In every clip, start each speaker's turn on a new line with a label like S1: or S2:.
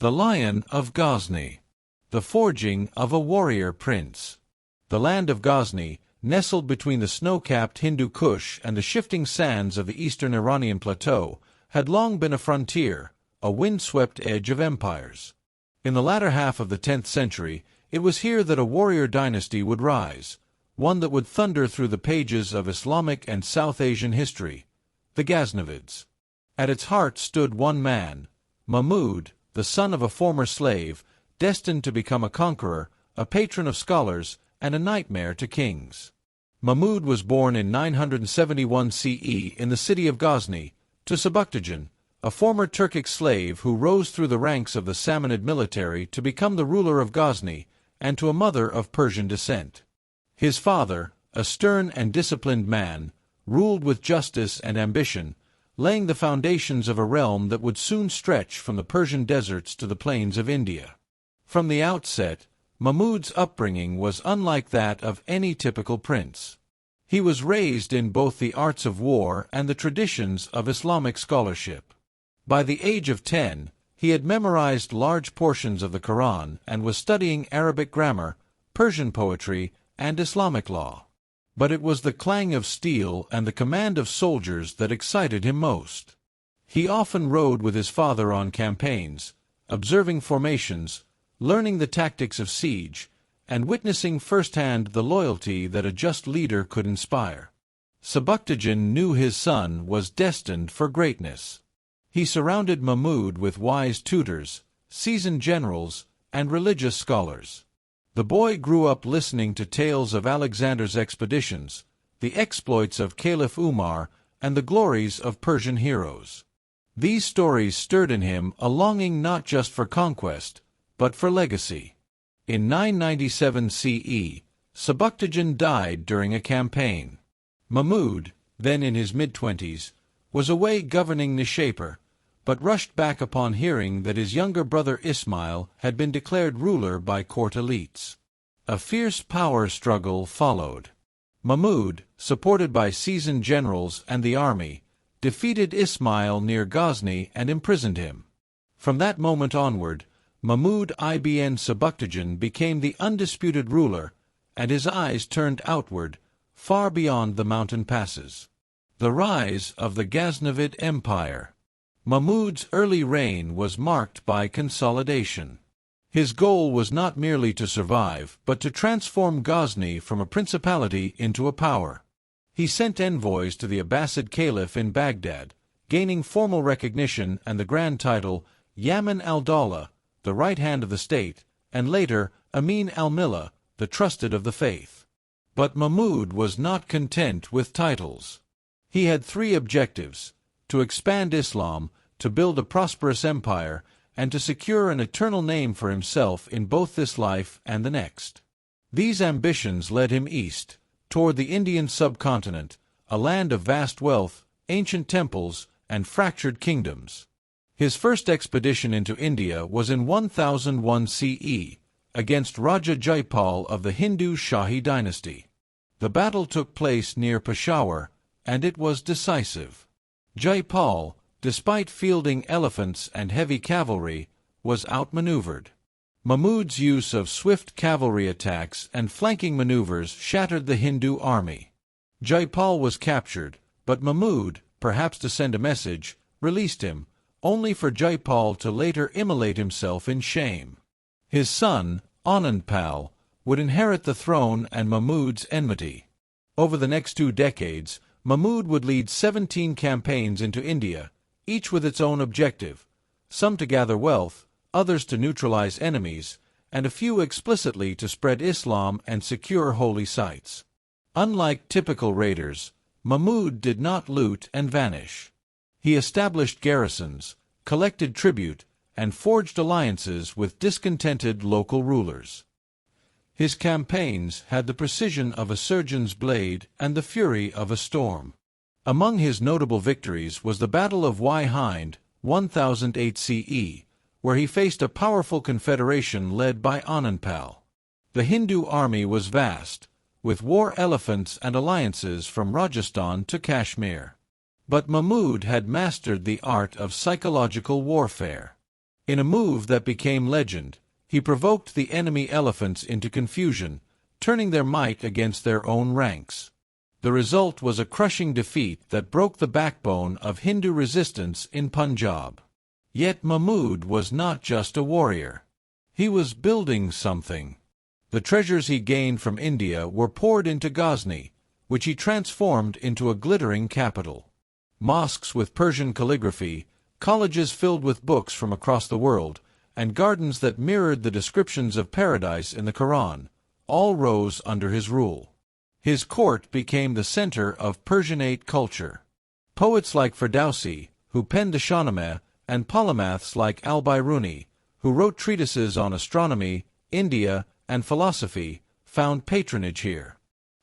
S1: The Lion of Ghazni. The forging of a warrior prince. The land of Ghazni, nestled between the snow-capped Hindu Kush and the shifting sands of the eastern Iranian plateau, had long been a frontier, a wind-swept edge of empires. In the latter half of the 10th century, it was here that a warrior dynasty would rise, one that would thunder through the pages of Islamic and South Asian history, the Ghaznavids. At its heart stood one man, Mahmud, the son of a former slave, destined to become a conqueror, a patron of scholars, and a nightmare to kings. Mahmud was born in 971 CE in the city of Ghazni, to Subuktigin, a former Turkic slave who rose through the ranks of the Samanid military to become the ruler of Ghazni, and to a mother of Persian descent. His father, a stern and disciplined man, ruled with justice and ambition, laying the foundations of a realm that would soon stretch from the Persian deserts to the plains of India. From the outset, Mahmud's upbringing was unlike that of any typical prince. He was raised in both the arts of war and the traditions of Islamic scholarship. By the age of 10, he had memorized large portions of the Quran and was studying Arabic grammar, Persian poetry, and Islamic law. But it was the clang of steel and the command of soldiers that excited him most. He often rode with his father on campaigns, observing formations, learning the tactics of siege, and witnessing firsthand the loyalty that a just leader could inspire. Subuktigin knew his son was destined for greatness. He surrounded Mahmud with wise tutors, seasoned generals, and religious scholars. The boy grew up listening to tales of Alexander's expeditions, the exploits of Caliph Umar, and the glories of Persian heroes. These stories stirred in him a longing not just for conquest, but for legacy. In 997 CE, Subuktigin died during a campaign. Mahmud, then in his mid-20s, was away governing Nishapur, but rushed back upon hearing that his younger brother Ismail had been declared ruler by court elites. A fierce power struggle followed. Mahmud, supported by seasoned generals and the army, defeated Ismail near Ghazni and imprisoned him. From that moment onward, Mahmud ibn Subuktigin became the undisputed ruler, and his eyes turned outward, far beyond the mountain passes. The rise of the Ghaznavid Empire. Mahmud's early reign was marked by consolidation. His goal was not merely to survive, but to transform Ghazni from a principality into a power. He sent envoys to the Abbasid Caliph in Baghdad, gaining formal recognition and the grand title Yaman al-Dawla, the right hand of the state, and later Amin al-Millah, the trusted of the faith. But Mahmud was not content with titles. He had three objectives: to expand Islam, to build a prosperous empire, and to secure an eternal name for himself in both this life and the next. These ambitions led him east, toward the Indian subcontinent, a land of vast wealth, ancient temples, and fractured kingdoms. His first expedition into India was in 1001 CE, against Raja Jaipal of the Hindu Shahi dynasty. The battle took place near Peshawar, and it was decisive. Jaipal, despite fielding elephants and heavy cavalry, was outmaneuvered. Mahmud's use of swift cavalry attacks and flanking maneuvers shattered the Hindu army. Jaipal was captured, but Mahmud, perhaps to send a message, released him, only for Jaipal to later immolate himself in shame. His son, Anandpal, would inherit the throne and Mahmud's enmity. Over the next 2 decades, Mahmud would lead 17 campaigns into India, each with its own objective, some to gather wealth, others to neutralize enemies, and a few explicitly to spread Islam and secure holy sites. Unlike typical raiders, Mahmud did not loot and vanish. He established garrisons, collected tribute, and forged alliances with discontented local rulers. His campaigns had the precision of a surgeon's blade and the fury of a storm. Among his notable victories was the Battle of Hind, 1008 CE, where he faced a powerful confederation led by Anandpal. The Hindu army was vast, with war elephants and alliances from Rajasthan to Kashmir. But Mahmud had mastered the art of psychological warfare. In a move that became legend, he provoked the enemy elephants into confusion, turning their might against their own ranks. The result was a crushing defeat that broke the backbone of Hindu resistance in Punjab. Yet Mahmud was not just a warrior. He was building something. The treasures he gained from India were poured into Ghazni, which he transformed into a glittering capital. Mosques with Persian calligraphy, colleges filled with books from across the world, and gardens that mirrored the descriptions of paradise in the Quran, all rose under his rule. His court became the center of Persianate culture. Poets like Ferdowsi, who penned the Shahnameh, and polymaths like al-Biruni, who wrote treatises on astronomy, India, and philosophy, found patronage here.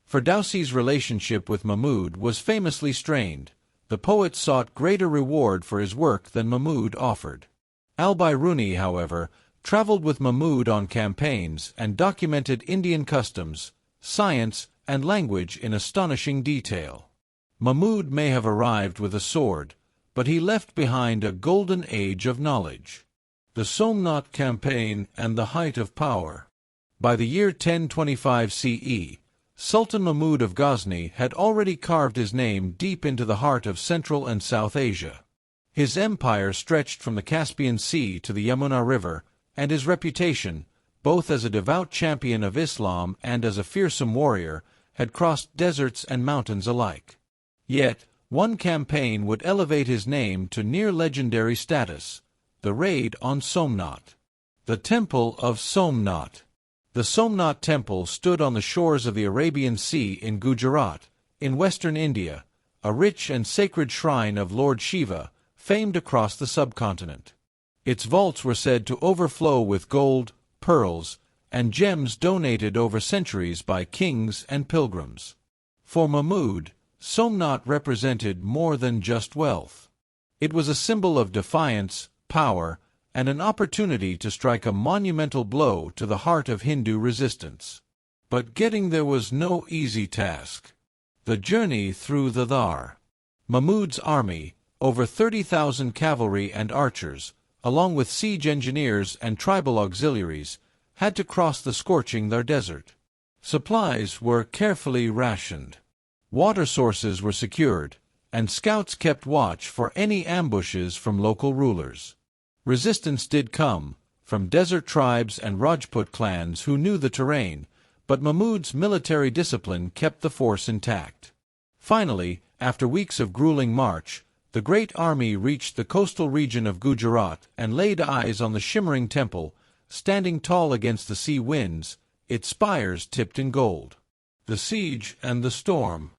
S1: Ferdowsi's relationship with Mahmud was famously strained. The poet sought greater reward for his work than Mahmud offered. Al-Biruni, however, traveled with Mahmud on campaigns and documented Indian customs, science, and language in astonishing detail. Mahmud may have arrived with a sword, but he left behind a golden age of knowledge. The Somnath campaign and the height of power. By the year 1025 CE, Sultan Mahmud of Ghazni had already carved his name deep into the heart of Central and South Asia. His empire stretched from the Caspian Sea to the Yamuna River, and his reputation, both as a devout champion of Islam and as a fearsome warrior, had crossed deserts and mountains alike. Yet, one campaign would elevate his name to near-legendary status: the raid on Somnath. The Temple of Somnath. The Somnath Temple stood on the shores of the Arabian Sea in Gujarat, in western India, a rich and sacred shrine of Lord Shiva, famed across the subcontinent. Its vaults were said to overflow with gold, pearls, and gems donated over centuries by kings and pilgrims. For Mahmud, Somnath represented more than just wealth. It was a symbol of defiance, power, and an opportunity to strike a monumental blow to the heart of Hindu resistance. But getting there was no easy task. The journey through the Thar. Mahmud's army, over 30,000 cavalry and archers, along with siege engineers and tribal auxiliaries, had to cross the scorching Thar desert. Supplies were carefully rationed. Water sources were secured, and scouts kept watch for any ambushes from local rulers. Resistance did come, from desert tribes and Rajput clans who knew the terrain, but Mahmud's military discipline kept the force intact. Finally, after weeks of grueling march, the great army reached the coastal region of Gujarat and laid eyes on the shimmering temple, standing tall against the sea winds, its spires tipped in gold. The siege and the storm.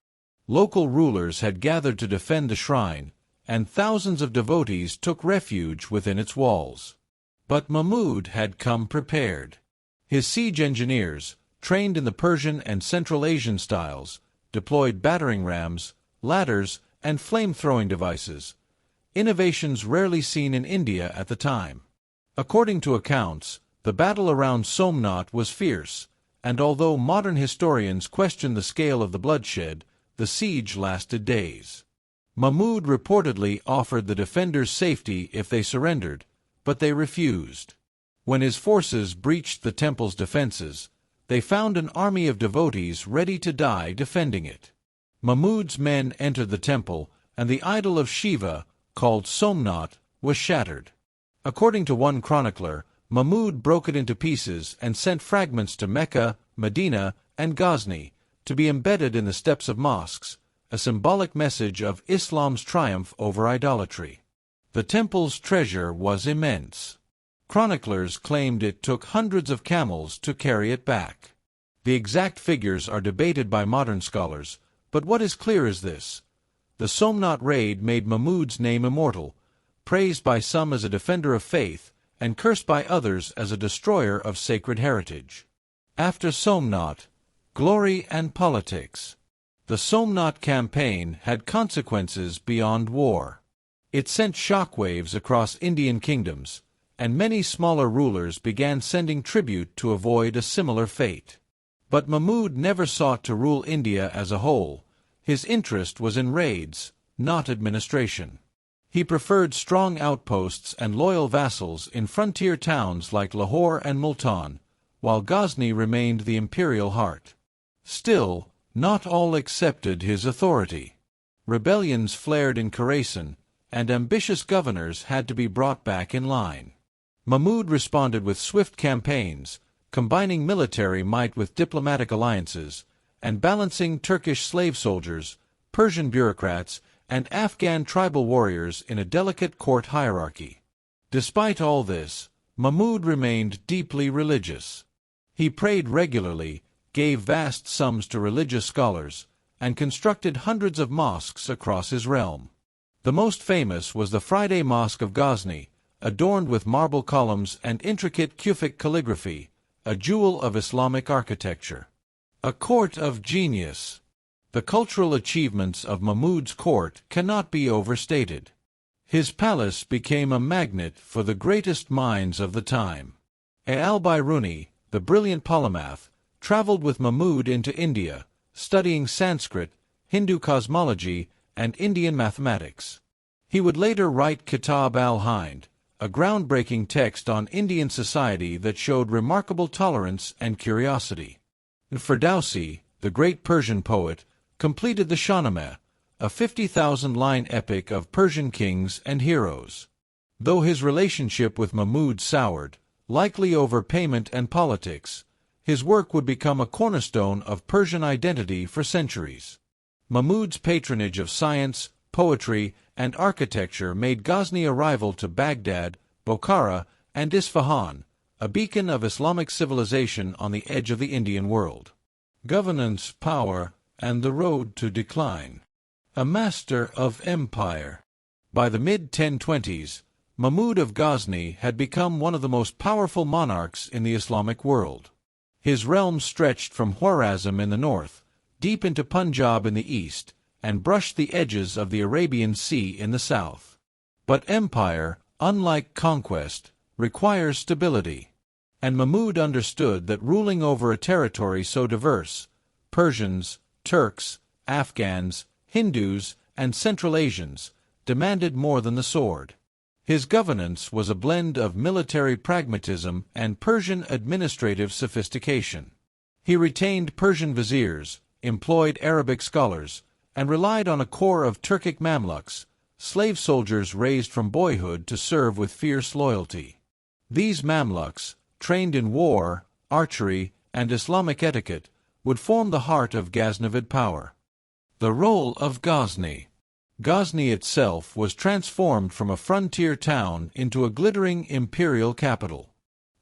S1: Local rulers had gathered to defend the shrine, and thousands of devotees took refuge within its walls. But Mahmud had come prepared. His siege engineers, trained in the Persian and Central Asian styles, deployed battering rams, ladders, and flame-throwing devices, innovations rarely seen in India at the time. According to accounts, the battle around Somnath was fierce, and although modern historians question the scale of the bloodshed, the siege lasted days. Mahmud reportedly offered the defenders safety if they surrendered, but they refused. When his forces breached the temple's defenses, they found an army of devotees ready to die defending it. Mahmud's men entered the temple, and the idol of Shiva, called Somnath, was shattered. According to one chronicler, Mahmud broke it into pieces and sent fragments to Mecca, Medina, and Ghazni, to be embedded in the steps of mosques, a symbolic message of Islam's triumph over idolatry. The temple's treasure was immense. Chroniclers claimed it took hundreds of camels to carry it back. The exact figures are debated by modern scholars, but what is clear is this: the Somnath raid made Mahmud's name immortal, praised by some as a defender of faith, and cursed by others as a destroyer of sacred heritage. After Somnath, glory and politics. The Somnath campaign had consequences beyond war. It sent shockwaves across Indian kingdoms, and many smaller rulers began sending tribute to avoid a similar fate. But Mahmud never sought to rule India as a whole. His interest was in raids, not administration. He preferred strong outposts and loyal vassals in frontier towns like Lahore and Multan, while Ghazni remained the imperial heart. Still, not all accepted his authority. Rebellions flared in Khorasan, and ambitious governors had to be brought back in line. Mahmud responded with swift campaigns, combining military might with diplomatic alliances, and balancing Turkish slave soldiers, Persian bureaucrats, and Afghan tribal warriors in a delicate court hierarchy. Despite all this, Mahmud remained deeply religious. He prayed regularly, gave vast sums to religious scholars, and constructed hundreds of mosques across his realm. The most famous was the Friday Mosque of Ghazni, adorned with marble columns and intricate Kufic calligraphy, a jewel of Islamic architecture. A court of genius. The cultural achievements of Mahmud's court cannot be overstated. His palace became a magnet for the greatest minds of the time. Al-Biruni, the brilliant polymath, traveled with Mahmud into India, studying Sanskrit, Hindu cosmology, and Indian mathematics. He would later write Kitab al-Hind, a groundbreaking text on Indian society that showed remarkable tolerance and curiosity. Ferdowsi, the great Persian poet, completed the Shahnameh, a 50,000-line epic of Persian kings and heroes. Though his relationship with Mahmud soured, likely over payment and politics, his work would become a cornerstone of Persian identity for centuries. Mahmud's patronage of science, poetry, and architecture made Ghazni a rival to Baghdad, Bokhara, and Isfahan, a beacon of Islamic civilization on the edge of the Indian world. Governance, power, and the road to decline. A master of empire. By the mid-1020s, Mahmud of Ghazni had become one of the most powerful monarchs in the Islamic world. His realm stretched from Khwarazm in the north, deep into Punjab in the east, and brushed the edges of the Arabian Sea in the south. But empire, unlike conquest, requires stability. And Mahmud understood that ruling over a territory so diverse, Persians, Turks, Afghans, Hindus, and Central Asians, demanded more than the sword. His governance was a blend of military pragmatism and Persian administrative sophistication. He retained Persian viziers, employed Arabic scholars, and relied on a corps of Turkic Mamluks, slave soldiers raised from boyhood to serve with fierce loyalty. These Mamluks, trained in war, archery, and Islamic etiquette, would form the heart of Ghaznavid power. The role of Ghazni. Ghazni itself was transformed from a frontier town into a glittering imperial capital.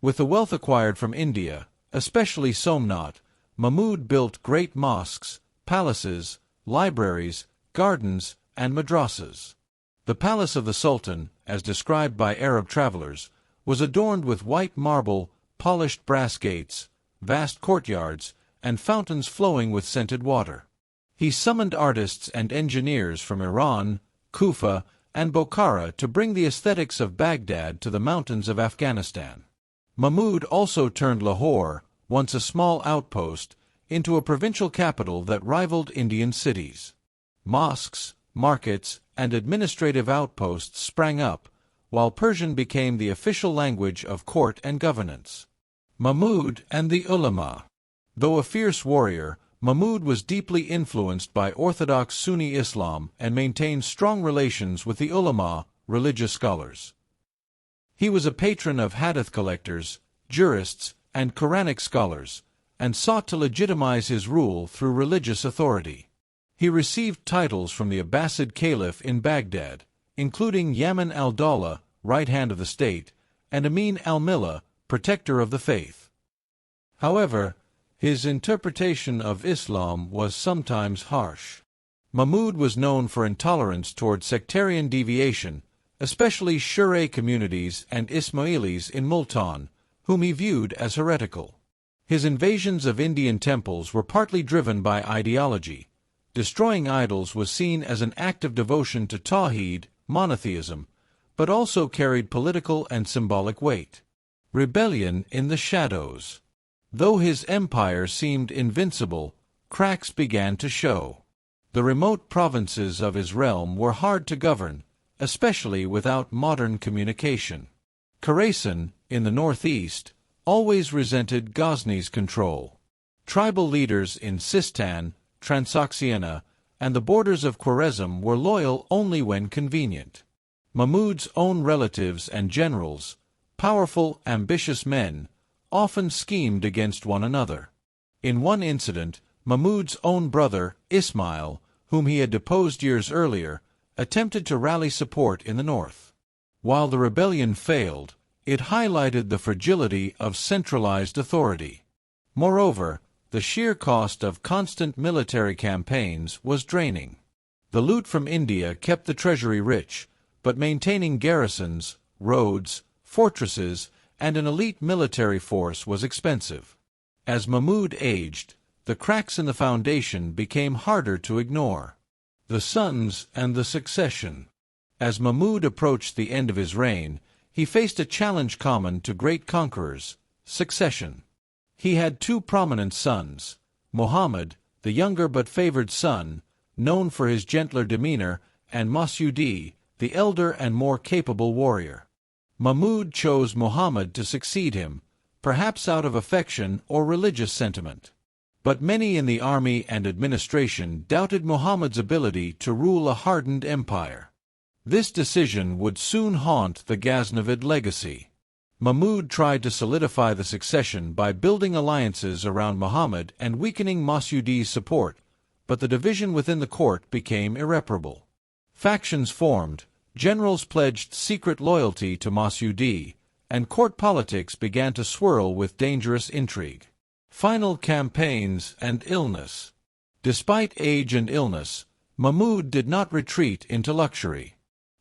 S1: With the wealth acquired from India, especially Somnath, Mahmud built great mosques, palaces, libraries, gardens, and madrasas. The palace of the Sultan, as described by Arab travelers, was adorned with white marble, polished brass gates, vast courtyards, and fountains flowing with scented water. He summoned artists and engineers from Iran, Kufa, and Bokhara to bring the aesthetics of Baghdad to the mountains of Afghanistan. Mahmud also turned Lahore, once a small outpost, into a provincial capital that rivaled Indian cities. Mosques, markets, and administrative outposts sprang up, while Persian became the official language of court and governance. Mahmud and the ulama. Though a fierce warrior, Mahmud was deeply influenced by Orthodox Sunni Islam and maintained strong relations with the ulama, religious scholars. He was a patron of hadith collectors, jurists, and Quranic scholars, and sought to legitimize his rule through religious authority. He received titles from the Abbasid Caliph in Baghdad, including Yaman al-Dawla, right hand of the state, and Amin al-Millah, protector of the faith. However, his interpretation of Islam was sometimes harsh. Mahmud was known for intolerance toward sectarian deviation, especially Shura communities and Ismailis in Multan, whom he viewed as heretical. His invasions of Indian temples were partly driven by ideology. Destroying idols was seen as an act of devotion to Tawheed, monotheism, but also carried political and symbolic weight. Rebellion in the shadows. Though his empire seemed invincible, cracks began to show. The remote provinces of his realm were hard to govern, especially without modern communication. Khorasan, in the northeast, always resented Ghazni's control. Tribal leaders in Sistan, Transoxiana, and the borders of Khwarezm were loyal only when convenient. Mahmud's own relatives and generals, powerful, ambitious men, often schemed against one another. In one incident, Mahmud's own brother, Ismail, whom he had deposed years earlier, attempted to rally support in the north. While the rebellion failed, it highlighted the fragility of centralized authority. Moreover, the sheer cost of constant military campaigns was draining. The loot from India kept the treasury rich, but maintaining garrisons, roads, fortresses, and an elite military force was expensive. As Mahmud aged, the cracks in the foundation became harder to ignore. The sons and the succession. As Mahmud approached the end of his reign, he faced a challenge common to great conquerors: succession. He had two prominent sons, Muhammad, the younger but favored son, known for his gentler demeanor, and Masudi, the elder and more capable warrior. Mahmud chose Muhammad to succeed him, perhaps out of affection or religious sentiment. But many in the army and administration doubted Muhammad's ability to rule a hardened empire. This decision would soon haunt the Ghaznavid legacy. Mahmud tried to solidify the succession by building alliances around Muhammad and weakening Masudi's support, but the division within the court became irreparable. Factions formed, generals pledged secret loyalty to Masudi, and court politics began to swirl with dangerous intrigue. Final campaigns and illness. Despite age and illness, Mahmud did not retreat into luxury.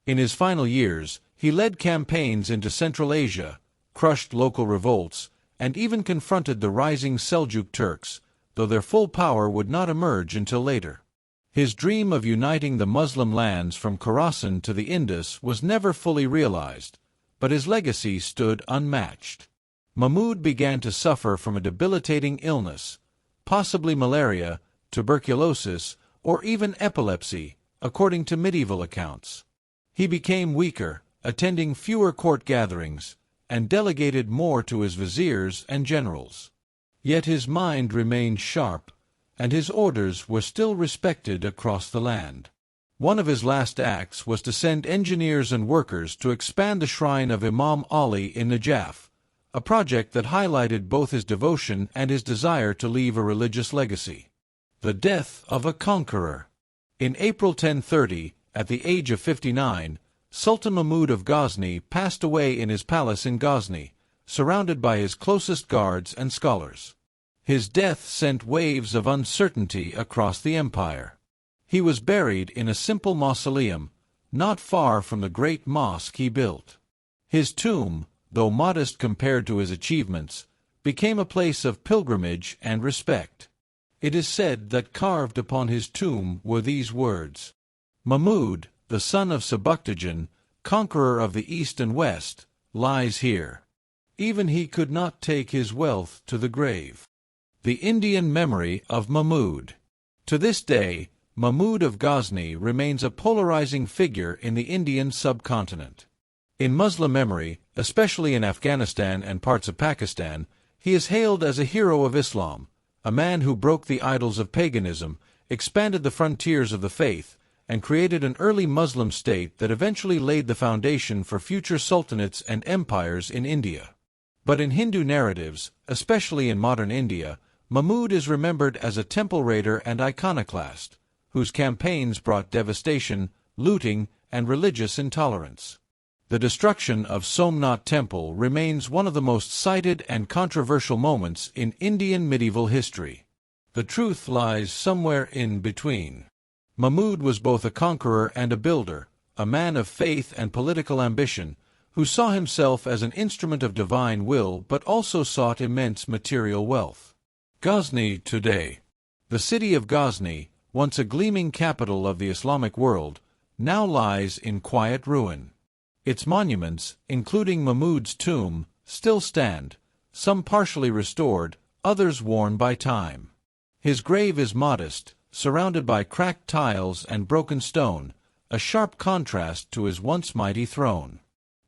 S1: In his final years, he led campaigns into Central Asia, crushed local revolts, and even confronted the rising Seljuk Turks, though their full power would not emerge until later. His dream of uniting the Muslim lands from Khorasan to the Indus was never fully realized, but his legacy stood unmatched. Mahmud began to suffer from a debilitating illness, possibly malaria, tuberculosis, or even epilepsy, according to medieval accounts. He became weaker, attending fewer court gatherings, and delegated more to his viziers and generals. Yet his mind remained sharp, and his orders were still respected across the land. One of his last acts was to send engineers and workers to expand the shrine of Imam Ali in Najaf, a project that highlighted both his devotion and his desire to leave a religious legacy. The death of a conqueror. In April 1030, at the age of 59, Sultan Mahmud of Ghazni passed away in his palace in Ghazni, surrounded by his closest guards and scholars. His death sent waves of uncertainty across the empire. He was buried in a simple mausoleum, not far from the great mosque he built. His tomb, though modest compared to his achievements, became a place of pilgrimage and respect. It is said that carved upon his tomb were these words: Mahmud, the son of Subuktajan, conqueror of the East and West, lies here. Even he could not take his wealth to the grave. The Indian memory of Mahmud. To this day, Mahmud of Ghazni remains a polarizing figure in the Indian subcontinent. In Muslim memory, especially in Afghanistan and parts of Pakistan, he is hailed as a hero of Islam, a man who broke the idols of paganism, expanded the frontiers of the faith, and created an early Muslim state that eventually laid the foundation for future sultanates and empires in India. But in Hindu narratives, especially in modern India, Mahmud is remembered as a temple raider and iconoclast, whose campaigns brought devastation, looting, and religious intolerance. The destruction of Somnath Temple remains one of the most cited and controversial moments in Indian medieval history. The truth lies somewhere in between. Mahmud was both a conqueror and a builder, a man of faith and political ambition, who saw himself as an instrument of divine will but also sought immense material wealth. Ghazni today. The city of Ghazni, once a gleaming capital of the Islamic world, now lies in quiet ruin. Its monuments, including Mahmud's tomb, still stand, some partially restored, others worn by time. His grave is modest, surrounded by cracked tiles and broken stone, a sharp contrast to his once mighty throne.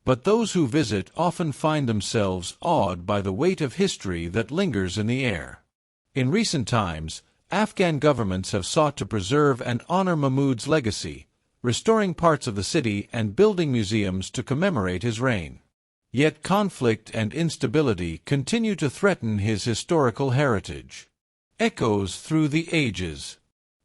S1: But those who visit often find themselves awed by the weight of history that lingers in the air. In recent times, Afghan governments have sought to preserve and honor Mahmud's legacy, restoring parts of the city and building museums to commemorate his reign. Yet conflict and instability continue to threaten his historical heritage. Echoes through the ages.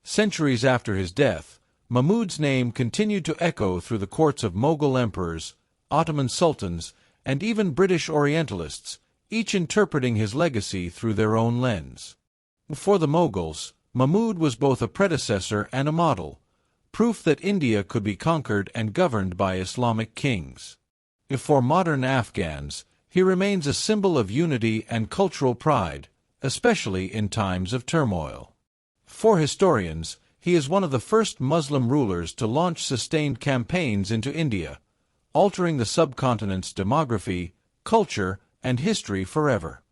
S1: Centuries after his death, Mahmud's name continued to echo through the courts of Mughal emperors, Ottoman sultans, and even British Orientalists, each interpreting his legacy through their own lens. For the Mughals, Mahmud was both a predecessor and a model, proof that India could be conquered and governed by Islamic kings. For modern Afghans, he remains a symbol of unity and cultural pride, especially in times of turmoil. For historians, he is one of the first Muslim rulers to launch sustained campaigns into India, altering the subcontinent's demography, culture, and history forever.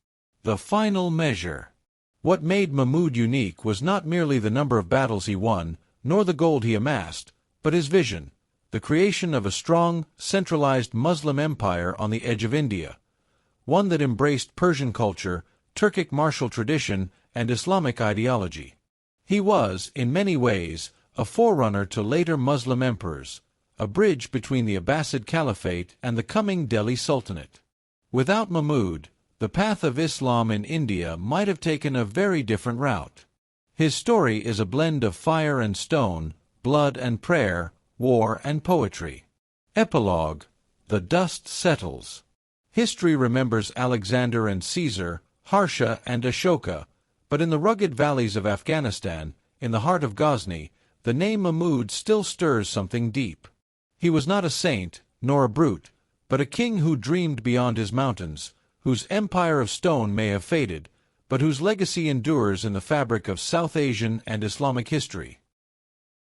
S1: The final measure. What made Mahmud unique was not merely the number of battles he won, nor the gold he amassed, but his vision, the creation of a strong, centralized Muslim empire on the edge of India, one that embraced Persian culture, Turkic martial tradition, and Islamic ideology. He was, in many ways, a forerunner to later Muslim emperors, a bridge between the Abbasid Caliphate and the coming Delhi Sultanate. Without Mahmud, the path of Islam in India might have taken a very different route. His story is a blend of fire and stone, blood and prayer, war and poetry. Epilogue. The dust settles. History remembers Alexander and Caesar, Harsha and Ashoka, but in the rugged valleys of Afghanistan, in the heart of Ghazni, the name Mahmud still stirs something deep. He was not a saint, nor a brute, but a king who dreamed beyond his mountains, whose empire of stone may have faded, but whose legacy endures in the fabric of South Asian and Islamic history.